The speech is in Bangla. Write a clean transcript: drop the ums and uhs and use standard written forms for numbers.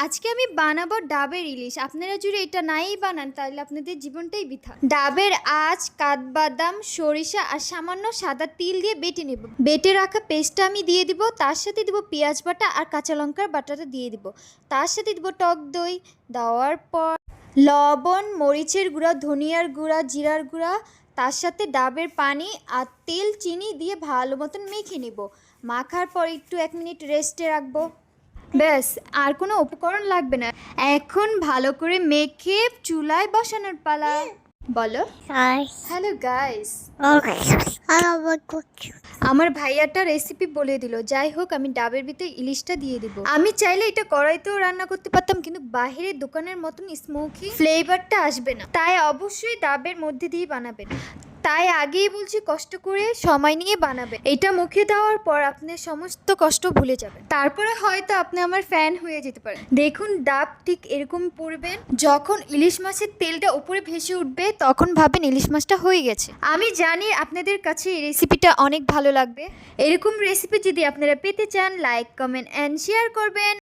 আজকে আমি বানাবো ডাবের ইলিশ। আপনারা যদি এটা নাই বানান তাহলে আপনাদের জীবনটাই বৃথা। ডাবের আঁচ, কাঠবাদাম, সরিষা আর সামান্য সাদা তিল দিয়ে বেটে নেব। বেটে রাখা পেস্টটা আমি দিয়ে দিব, তার সাথে দিব পেঁয়াজ বাটা আর কাঁচা লঙ্কার বাটাটা দিয়ে দিব। তার সাথে দিব টক দই, দেওয়ার পর লবণ, মরিচের গুঁড়া, ধনিয়ার গুঁড়া, জিরার গুঁড়া, তার সাথে ডাবের পানি আর তেল, চিনি দিয়ে ভালো মতন মেখে নেব। মাখার পর একটু 1 মিনিট রেস্টে রাখবো। ব্যাস, আর কোনো উপকরণ লাগবে না। এখন ভালো করে মেখে চুলায় বসানোর পালা। বলো হ্যালো গাইস। আমার ভাইয়াটা রেসিপি বলে দিল। যাই হোক, আমি ডাবের ভিতরে ইলিশটা দিয়ে দিব। আমি চাইলে এটা কড়াইতেও রান্না করতে পারতাম, কিন্তু বাহিরের দোকানের মতন স্মোকি ফ্লেভারটা আসবে না, তাই অবশ্যই ডাবের মধ্যে দিয়ে বানাবেন। তাই আগেই বলছি, কষ্ট করে সময় নিয়ে বানাবেন। এটা মুখে দেওয়ার পর আপনি সমস্ত কষ্ট ভুলে যাবেন। তারপরে হয়তো আপনি আমার ফ্যান হয়ে যেতে পারেন। দেখুন, ডাব ঠিক এরকম পড়বেন। যখন ইলিশ মাছের তেলটা উপরে ভেসে উঠবে তখন ভাবেন ইলিশ মাছটা হয়ে গেছে। আমি জানি আপনাদের কাছে এই রেসিপিটা অনেক ভালো লাগবে। এরকম রেসিপি যদি আপনারা পেতে চান, লাইক, কমেন্ট অ্যান্ড শেয়ার করবেন।